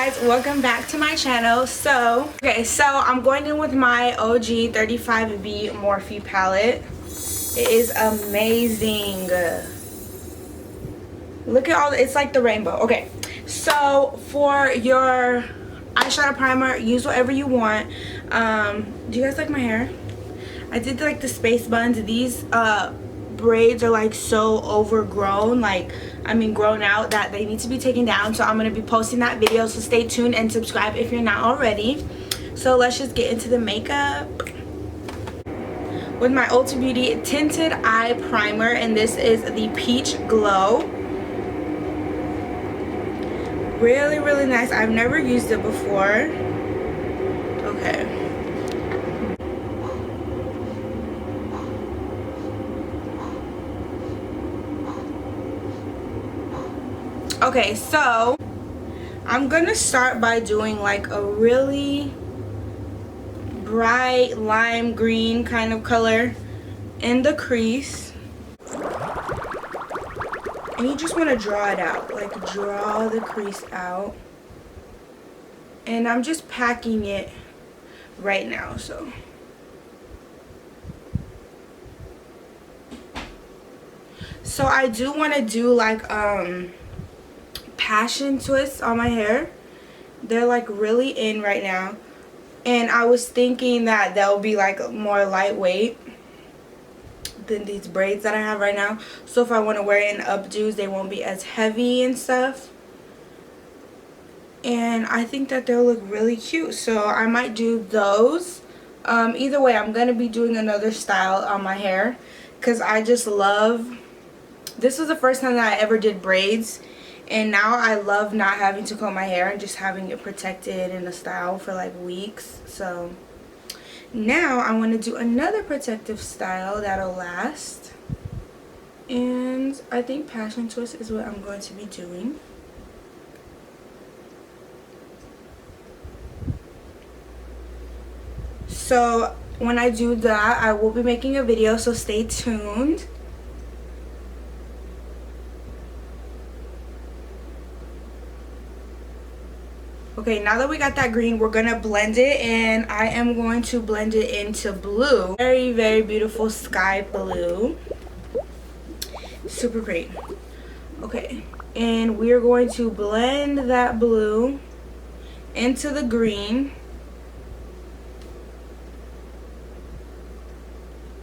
guys, welcome back to my channel. So I'm going in with my OG 35B Morphe palette. It is amazing. Look at all, it's like the rainbow. Okay, so for your eyeshadow primer, use whatever you want. Do you guys like my hair? I did like the space buns. These braids are like so overgrown, grown out, that they need to be taken down. So I'm going to be posting that video, so stay tuned and subscribe if you're not already. So let's just get into the makeup with my Ulta Beauty tinted eye primer, and this is the Peach Glow. Really nice. I've never used it before. Okay, so I'm gonna start by doing like a really bright lime green kind of color in the crease, and you just want to draw it out, like draw the crease out. And I'm just packing it right now. So I do want to do like passion twists on my hair. They're like really in right now, and I was thinking that they'll be like more lightweight than these braids that I have right now. So if I want to wear it in updos, they won't be as heavy and stuff, and I think that they'll look really cute. So I might do those. Either way, I'm gonna be doing another style on my hair because I just love, this was the first time that I ever did braids, and now I love not having to comb my hair and just having it protected in a style for like weeks. So now I want to do another protective style that'll last, and I think passion twist is what I'm going to be doing. So when I do that, I will be making a video, so stay tuned. Okay, now that we got that green, we're gonna blend it, and I am going to blend it into blue. Very beautiful sky blue. Super great. Okay, and we're going to blend that blue into the green.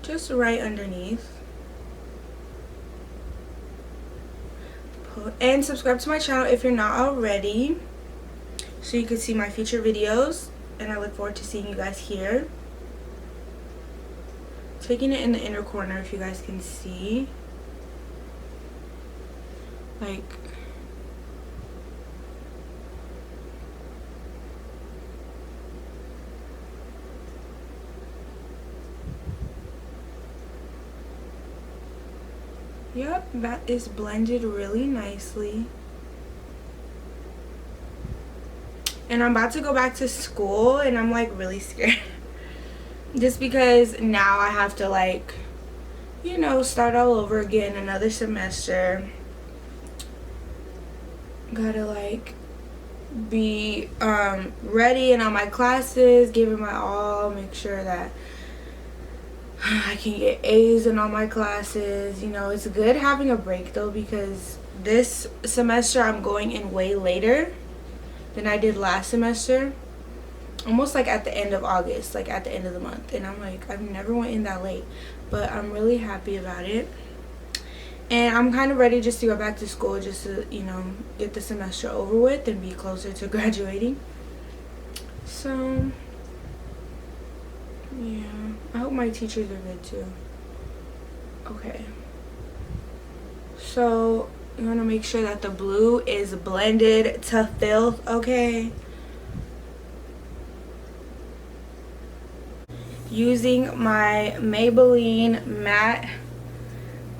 Just right underneath. And subscribe to my channel if you're not already, so you can see my future videos, and I look forward to seeing you guys here. Taking it in the inner corner, if you guys can see. Like, yep, that is blended really nicely. And I'm about to go back to school, and I'm like really scared. Just because now I have to, like, you know, start all over again, another semester. Gotta like be ready in all my classes, giving my all, make sure that I can get A's in all my classes. You know, it's good having a break though, because this semester I'm going in way later than I did last semester, almost like at the end of August, like at the end of the month, and I'm like, I've never went in that late, but I'm really happy about it. And I'm kind of ready just to go back to school, just to, you know, get the semester over with and be closer to graduating. So yeah, I hope my teachers are good too. Okay, so you want to make sure that the blue is blended to filth, okay? Using my Maybelline Matte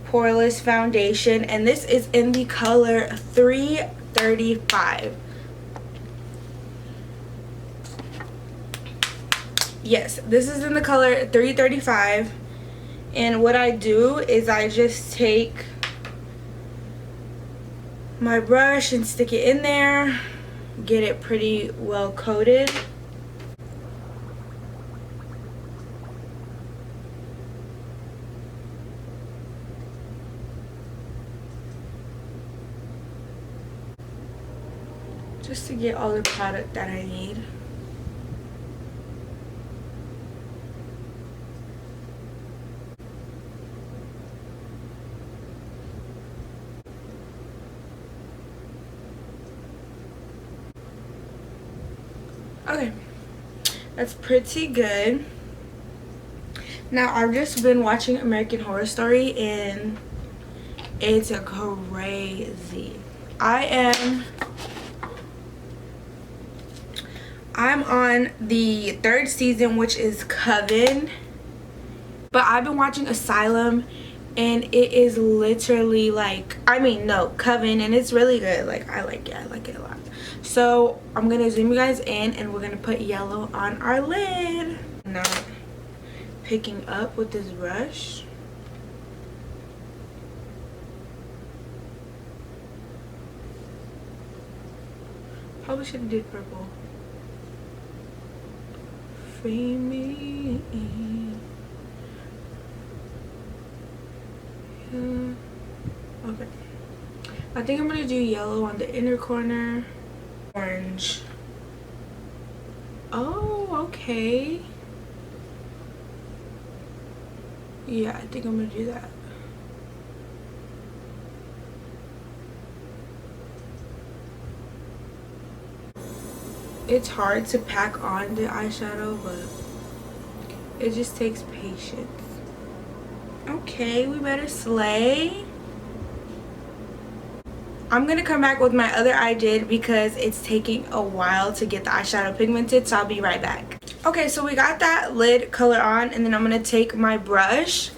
Poreless Foundation, and this is in the color 335. Yes, this is in the color 335. And what I do is I just take my brush and stick it in there, get it pretty well coated. Just to get all the product that I need. Okay, that's pretty good. Now I've just been watching American Horror Story and it's crazy. I'm on the 3rd season, which is Coven, but I've been watching Asylum and it is literally like, Coven, and it's really good. Like, I like it a lot. So I'm gonna zoom you guys in and we're gonna put yellow on our lid. Not picking up with this brush. Probably should have did purple. Free me. Yeah. Okay. I think I'm gonna do yellow on the inner corner. Orange. Oh, okay. Yeah, I think I'm gonna do that. It's hard to pack on the eyeshadow, but it just takes patience. Okay, we better slay. I'm gonna come back with my other eye lid because it's taking a while to get the eyeshadow pigmented, so I'll be right back. Okay, so we got that lid color on, and then I'm gonna take my brush,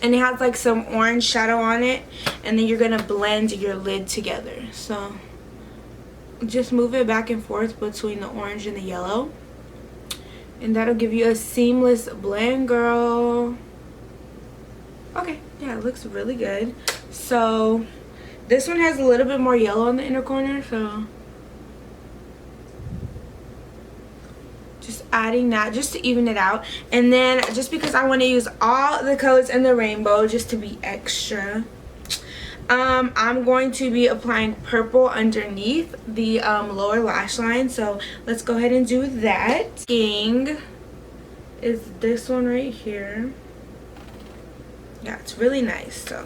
and it has like some orange shadow on it, and then you're gonna blend your lid together. So just move it back and forth between the orange and the yellow, and that'll give you a seamless blend, girl. Okay, yeah, it looks really good. So this one has a little bit more yellow in the inner corner, so just adding that just to even it out. And then just because I want to use all the colors in the rainbow just to be extra, I'm going to be applying purple underneath the lower lash line. So let's go ahead and do that. King is this one right here. Yeah, it's really nice. So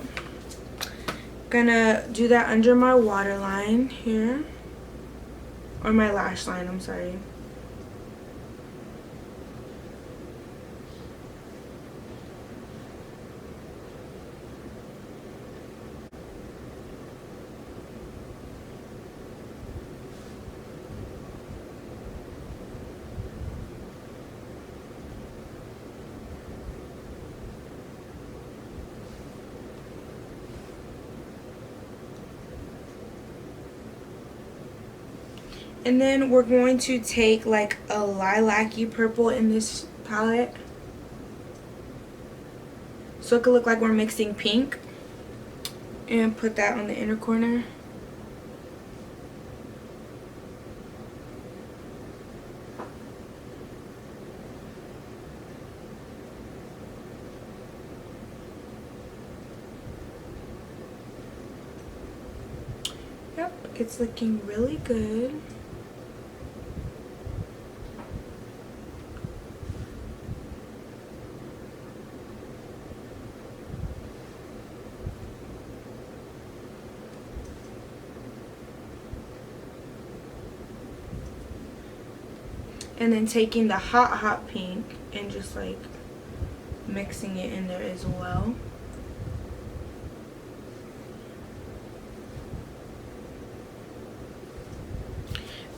gonna do that under my waterline here, or my lash line, I'm sorry. And then we're going to take like a lilac-y purple in this palette, so it could look like we're mixing pink, and put that on the inner corner. Yep, it's looking really good. And then taking the hot pink and just like mixing it in there as well.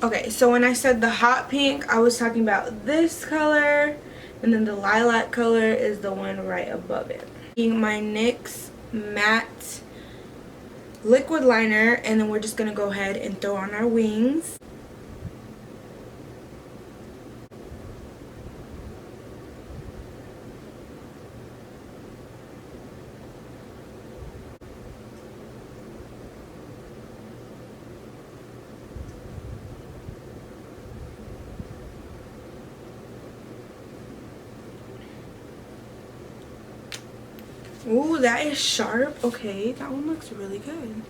Okay, so when I said the hot pink, I was talking about this color, and then the lilac color is the one right above it. Taking my NYX matte liquid liner, and then we're just gonna go ahead and throw on our wings. Ooh, that is sharp. Okay, that one looks really good.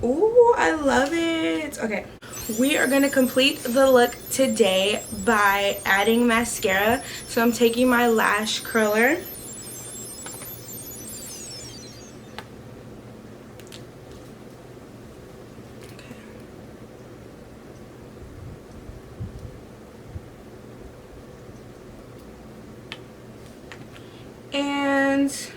Ooh, I love it. Okay, we are gonna complete the look today by adding mascara. So I'm taking my lash curler. And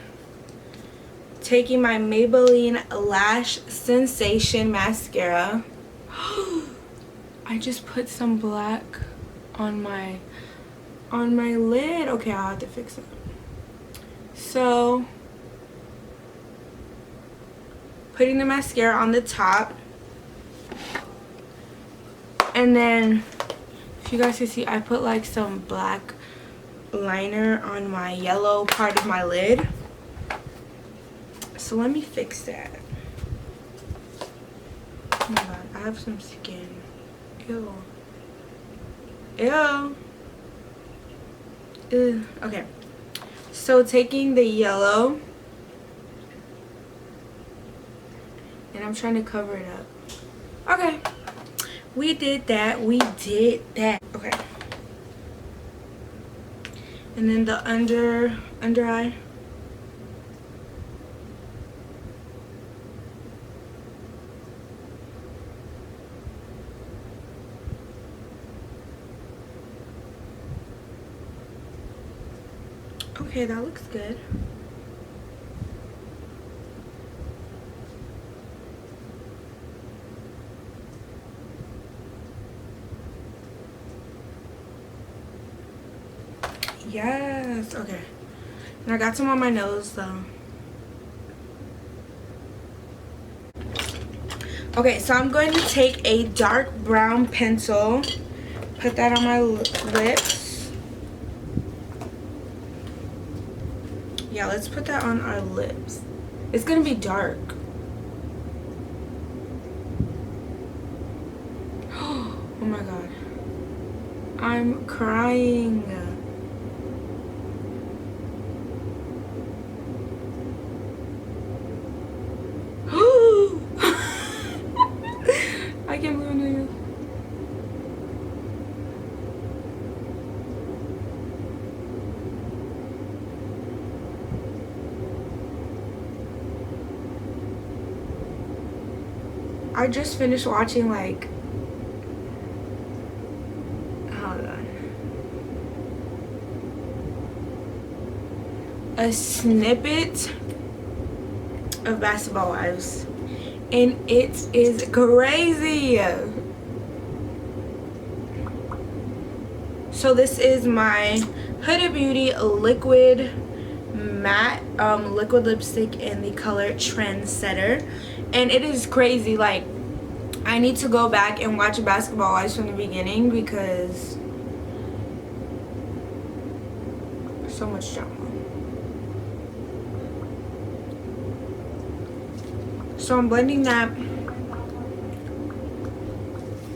taking my Maybelline Lash Sensation mascara. I just put some black on my lid. Okay, I'll have to fix it. So putting the mascara on the top, and then if you guys can see, I put like some black liner on my yellow part of my lid. So let me fix that. Oh my god, I have some skin. Ew. Ew. Ew. Okay. So taking the yellow, and I'm trying to cover it up. Okay. We did that. We did that. Okay. And then the under eye. Okay, that looks good. Yes, okay. And I got some on my nose though. Okay, so I'm going to take a dark brown pencil, put that on my lips. Yeah, let's put that on our lips. It's gonna be dark. Oh my god. I'm crying. I can't believe I'm doing this. I just finished watching like, hold on, a snippet of Basketball Wives, and it is crazy. So this is my Huda Beauty liquid matte liquid lipstick in the color Trendsetter, and it is crazy. Like, I need to go back and watch Basketball Wives from the beginning because so much drama. So I'm blending that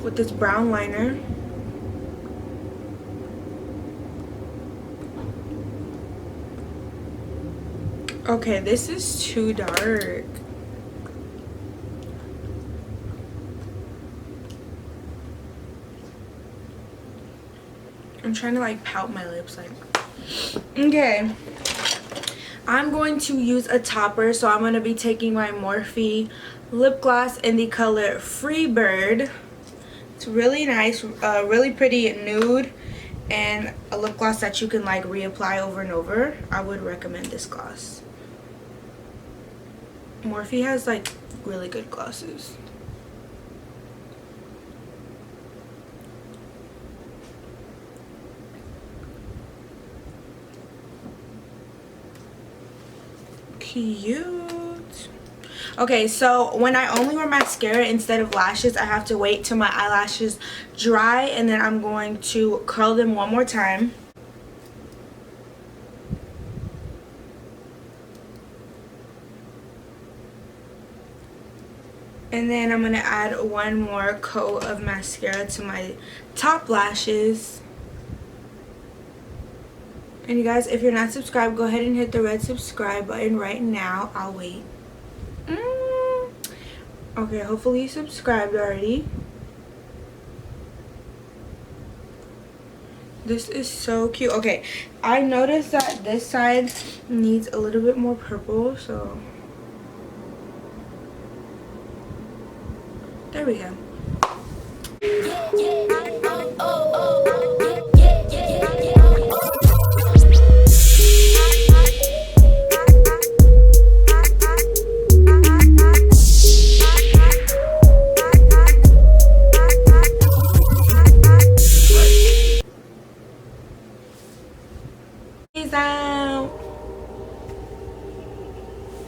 with this brown liner. Okay, this is too dark. I'm trying to like pout my lips like. Okay. I'm going to use a topper, so I'm going to be taking my Morphe lip gloss in the color Freebird. It's really nice, really pretty nude, and a lip gloss that you can like reapply over and over. I would recommend this gloss. Morphe has like really good glosses. Cute. Okay, so when I only wear mascara instead of lashes, I have to wait till my eyelashes dry, and then I'm going to curl them one more time. And then I'm going to add one more coat of mascara to my top lashes. And you guys, if you're not subscribed, go ahead and hit the red subscribe button right now. I'll wait. Okay, hopefully you subscribed already. This is so cute. Okay, I noticed that this side needs a little bit more purple, so there we go.